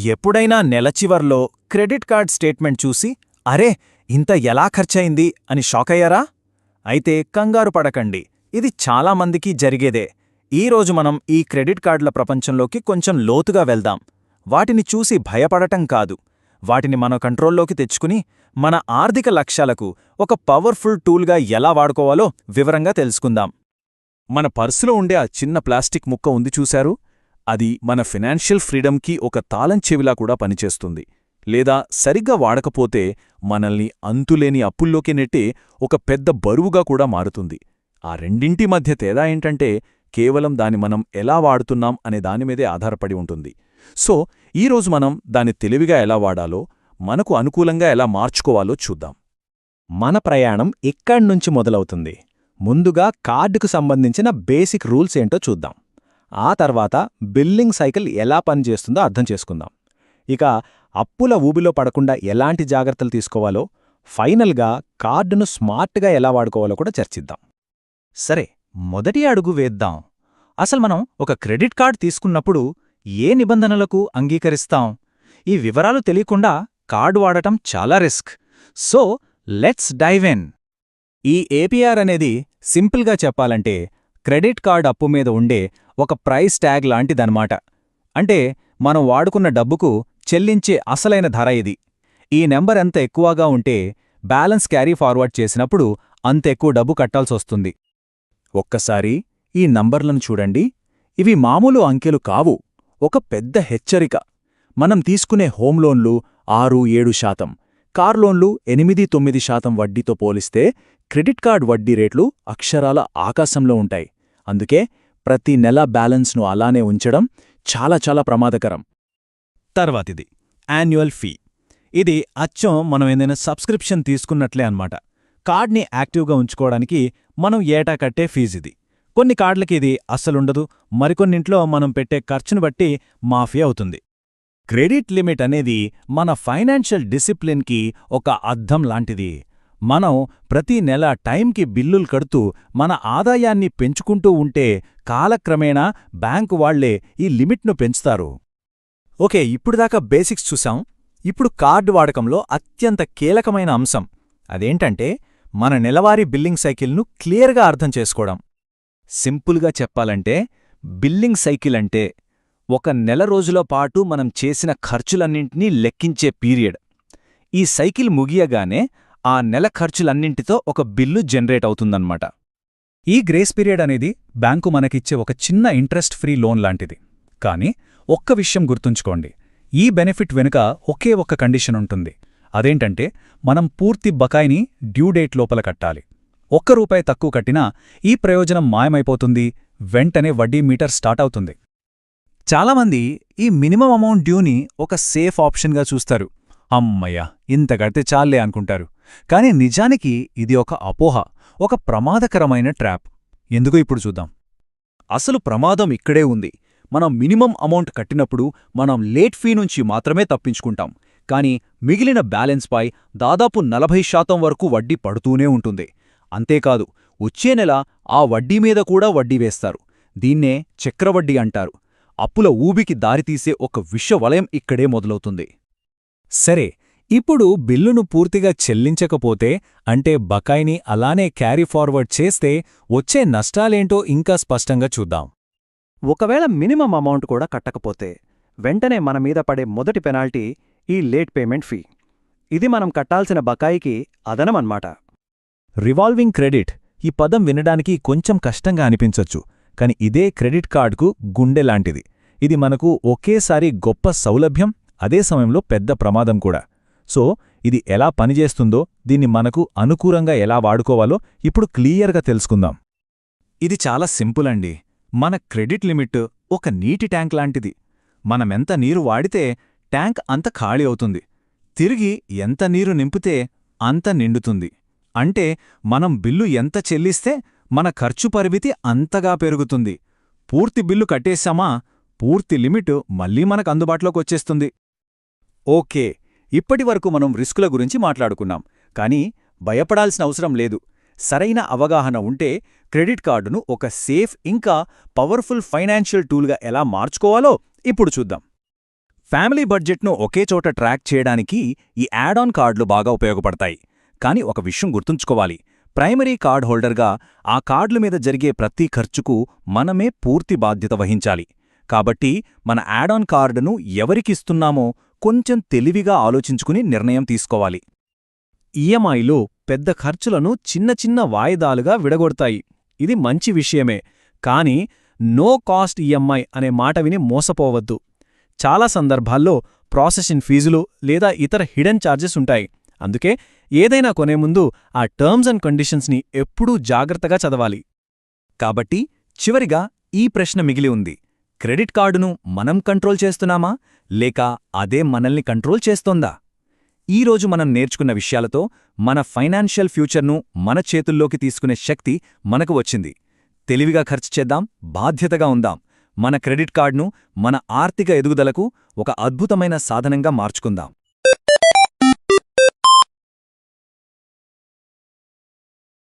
ఎప్పుడైనా నెల చివర్లో క్రెడిట్ కార్డ్ స్టేట్మెంట్ చూసి అరే ఇంత ఎలా ఖర్చయింది అని షాకయ్యారా? అయితే కంగారు పడకండి, ఇది చాలామందికి జరిగేదే. ఈరోజు మనం ఈ క్రెడిట్ కార్డుల ప్రపంచంలోకి కొంచెం లోతుగా వెళ్దాం. వాటిని చూసి భయపడటం కాదు, వాటిని మన కంట్రోల్లోకి తెచ్చుకుని మన ఆర్థిక లక్ష్యాలకు ఒక పవర్ఫుల్ టూల్గా ఎలా వాడుకోవాలో వివరంగా తెలుసుకుందాం. మన పర్సులో ఉండే ఆ చిన్న ప్లాస్టిక్ ముక్క ఉంది చూశారు? అది మన ఫినాన్షియల్ ఫ్రీడమ్కి ఒక తాళం చెవిలా కూడా పనిచేస్తుంది. లేదా సరిగ్గా వాడకపోతే మనల్ని అంతులేని అప్పుల్లోకి నెట్టే ఒక పెద్ద బరువుగా కూడా మారుతుంది. ఆ రెండింటి మధ్య తేడా ఏంటంటే కేవలం దాన్ని మనం ఎలా వాడుతున్నాం అనే దానిమీదే ఆధారపడి ఉంటుంది. సో ఈరోజు మనం దాన్ని తెలివిగా ఎలా వాడాలో, మనకు అనుకూలంగా ఎలా మార్చుకోవాలో చూద్దాం. మన ప్రయాణం ఇక్కడ్నుంచి మొదలవుతుంది. ముందుగా కార్డుకు సంబంధించిన బేసిక్ రూల్స్ ఏంటో చూద్దాం. ఆ తర్వాత బిల్లింగ్ సైకిల్ ఎలా పనిచేస్తుందో అర్థం చేసుకుందాం. ఇక అప్పుల ఊబిలో పడకుండా ఎలాంటి జాగ్రత్తలు తీసుకోవాలో, ఫైనల్గా కార్డును స్మార్ట్గా ఎలా వాడుకోవాలో కూడా చర్చిద్దాం. సరే, మొదటి అడుగు వేద్దాం. అసలు మనం ఒక క్రెడిట్ కార్డ్ తీసుకున్నప్పుడు ఏ నిబంధనలకు అంగీకరిస్తాం? ఈ వివరాలు తెలియకుండా కార్డు వాడటం చాలా risk. So let's dive in. ఈ ఏపీఆర్ అనేది సింపుల్గా చెప్పాలంటే క్రెడిట్ కార్డ్ అప్పు మీద ఉండే ఒక ప్రైస్ ట్యాగ్ లాంటిదన్నమాట. అంటే మనం వాడుకున్న డబ్బుకు చెల్లించే అసలైన ధర ఇది. ఈ నెంబర్ ఎంత ఎక్కువగా ఉంటే బ్యాలెన్స్ క్యారీ ఫార్వర్డ్ చేసినప్పుడు అంత ఎక్కువ డబ్బు కట్టాల్సొస్తుంది. ఒక్కసారి ఈ నంబర్లను చూడండి. ఇవి మామూలు అంకెలు కావు, ఒక పెద్ద హెచ్చరిక. మనం తీసుకునే హోమ్ లోన్లు 6-7%, కార్ లోన్లు 8-9% వడ్డీతో పోలిస్తే క్రెడిట్ కార్డ్ వడ్డీ రేట్లు అక్షరాల ఆకాశంలో ఉంటాయి. అందుకే ప్రతి నెల బ్యాలెన్స్ను అలానే ఉంచడం చాలా చాలా ప్రమాదకరం. తర్వాతిది యాన్యువల్ ఫీ. ఇది అచ్చం మనం ఏదైనా సబ్స్క్రిప్షన్ తీసుకున్నట్లే అన్నమాట. కార్డ్ని యాక్టివ్గా ఉంచుకోవడానికి మనం ఏటా కట్టే ఫీజిది. కొన్ని కార్డులకి ఇది అస్సలుండదు, మరికొన్నింట్లో మనం పెట్టే ఖర్చును బట్టి మాఫీ అవుతుంది. క్రెడిట్ లిమిట్ అనేది మన ఫైనాన్షియల్ డిసిప్లిన్కి ఒక అద్దం లాంటిది. మనం ప్రతి నెల టైంకి బిల్లులు కడుతూ మన ఆదాయాన్ని పెంచుకుంటూ ఉంటే కాలక్రమేణా బ్యాంకు వాళ్లే ఈ లిమిట్ను పెంచుతారు. ఓకే, ఇప్పుడుదాకా బేసిక్స్ చూసాం. ఇప్పుడు కార్డు వాడకంలో అత్యంత కీలకమైన అంశం అదేంటంటే మన నెలవారీ బిల్లింగ్ సైకిల్ను క్లియర్గా అర్థం చేసుకోవడం. సింపుల్గా చెప్పాలంటే బిల్లింగ్ సైకిల్ అంటే ఒక నెల రోజుల పాటు మనం చేసిన ఖర్చులన్నింటినీ లెక్కించే పీరియడ్. ఈ సైకిల్ ముగియగానే ఆ నెల ఖర్చులన్నింటితో ఒక బిల్లు జనరేట్ అవుతుందన్నమాట. ఈ గ్రేస్ పీరియడ్ అనేది బ్యాంకు మనకిచ్చే ఒక చిన్న ఇంట్రెస్ట్ ఫ్రీ లోన్ లాంటిది. కానీ ఒక్క విషయం గుర్తుంచుకోండి, ఈ బెనిఫిట్ వెనుక ఒకే ఒక్క కండిషన్ ఉంటుంది. అదేంటంటే మనం పూర్తి బకాయిని డ్యూ డేట్ లోపల కట్టాలి. ₹1 తక్కువ కట్టినా ఈ ప్రయోజనం మాయమైపోతుంది, వెంటనే వడ్డీ మీటర్ స్టార్ట్ అవుతుంది. చాలామంది ఈ మినిమం అమౌంట్ డ్యూని ఒక సేఫ్ ఆప్షన్గా చూస్తారు. అమ్మయ్య, ఇంత కడితే చాలే అనుకుంటారు. కానీ నిజానికి ఇది ఒక అపోహ, ఒక ప్రమాదకరమైన ట్రాప్. ఎందుకు ఇప్పుడు చూద్దాం. అసలు ప్రమాదం ఇక్కడే ఉంది. మనం మినిమం అమౌంట్ కట్టినప్పుడు మనం లేట్ ఫీ నుంచి మాత్రమే తప్పించుకుంటాం. కానీ మిగిలిన బ్యాలెన్స్పై దాదాపు 40% వరకు వడ్డీ పడుతూనే ఉంటుంది. అంతేకాదు, వచ్చే నెల ఆ వడ్డీ మీద కూడా వడ్డీ వేస్తారు. దీన్నే చక్రవడ్డీ అంటారు. అప్పుల ఊబికి దారితీసే ఒక విషవలయం ఇక్కడే మొదలవుతుంది. సరే, ఇప్పుడు బిల్లును పూర్తిగా చెల్లించకపోతే, అంటే బకాయిని అలానే క్యారీ ఫార్వర్డ్ చేస్తే వచ్చే నష్టాలేంటో ఇంకా స్పష్టంగా చూద్దాం. ఒకవేళ మినిమం అమౌంట్ కూడా కట్టకపోతే వెంటనే మన మీద పడే మొదటి పెనాల్టీ ఈ లేట్ పేమెంట్ ఫీ. ఇది మనం కట్టాల్సిన బకాయికి అదనమన్నమాట. రివాల్వింగ్ క్రెడిట్, ఈ పదం వినడానికి కొంచెం కష్టంగా అనిపించొచ్చు, కాని ఇదే క్రెడిట్ కార్డుకు గుండె లాంటిది. ఇది మనకు ఒకేసారి గొప్ప సౌలభ్యం, అదే సమయంలో పెద్ద ప్రమాదం కూడా. సో ఇది ఎలా పనిచేస్తుందో, దీన్ని మనకు అనుకూలంగా ఎలా వాడుకోవాలో ఇప్పుడు క్లియర్గా తెలుసుకుందాం. ఇది చాలా సింపుల్ అండి. మన క్రెడిట్ లిమిట్ ఒక నీటి ట్యాంక్ లాంటిది. మనమెంత నీరు వాడితే ట్యాంక్ అంత ఖాళీ అవుతుంది. తిరిగి ఎంత నీరు నింపితే అంత నిండుతుంది. అంటే మనం బిల్లు ఎంత చెల్లిస్తే మన ఖర్చు పరిమితి అంతగా పెరుగుతుంది. పూర్తి బిల్లు కట్టేశామా, పూర్తి లిమిట్ మళ్ళీ మనకు అందుబాటులోకొచ్చేస్తుంది. ఓకే, ఇప్పటివరకు మనం రిస్కుల గురించి మాట్లాడుకున్నాం. కానీ భయపడాల్సిన అవసరం లేదు. సరైన అవగాహన ఉంటే క్రెడిట్ కార్డును ఒక సేఫ్ ఇంకా పవర్ఫుల్ ఫైనాన్షియల్ టూల్గా ఎలా మార్చుకోవాలో ఇప్పుడు చూద్దాం. ఫ్యామిలీ బడ్జెట్ను ఒకే చోట ట్రాక్ చేయడానికి ఈ యాడ్ ఆన్ కార్డులు బాగా ఉపయోగపడతాయి. కానీ ఒక విషయం గుర్తుంచుకోవాలి, ప్రైమరీ కార్డ్ హోల్డర్గా ఆ కార్డుల మీద జరిగే ప్రతి ఖర్చుకు మనమే పూర్తి బాధ్యత వహించాలి. కాబట్టి మన యాడ్ ఆన్ కార్డును ఎవరికిస్తున్నామో కొంచెం తెలివిగా ఆలోచించుకుని నిర్ణయం తీసుకోవాలి. ఈఎంఐలు పెద్ద ఖర్చులను చిన్న చిన్న వాయిదాలుగా విడగొడతాయి. ఇది మంచి విషయమే, కానీ నో కాస్ట్ ఈఎంఐ అనే మాట విని మోసపోవద్దు. చాలా సందర్భాల్లో ప్రాసెసింగ్ ఫీజులు లేదా ఇతర హిడెన్ ఛార్జెస్ ఉంటాయి. అందుకే ఏదైనా కొనే ముందు ఆ టర్మ్స్ అండ్ కండిషన్స్ని ఎప్పుడూ జాగ్రత్తగా చదవాలి. కాబట్టి చివరిగా ఈ ప్రశ్న మిగిలి ఉంది, క్రెడిట్ కార్డును మనం కంట్రోల్ చేస్తున్నామా లేక అదే మనల్ని కంట్రోల్ చేస్తోందా? ఈరోజు మనం నేర్చుకున్న విషయాలతో మన ఫైనాన్షియల్ ఫ్యూచర్ను మన చేతుల్లోకి తీసుకునే శక్తి మనకు వచ్చింది. తెలివిగా ఖర్చు చేద్దాం, బాధ్యతగా ఉందాం. మన క్రెడిట్ కార్డును మన ఆర్థిక ఎదుగుదలకు ఒక అద్భుతమైన సాధనంగా మార్చుకుందాం.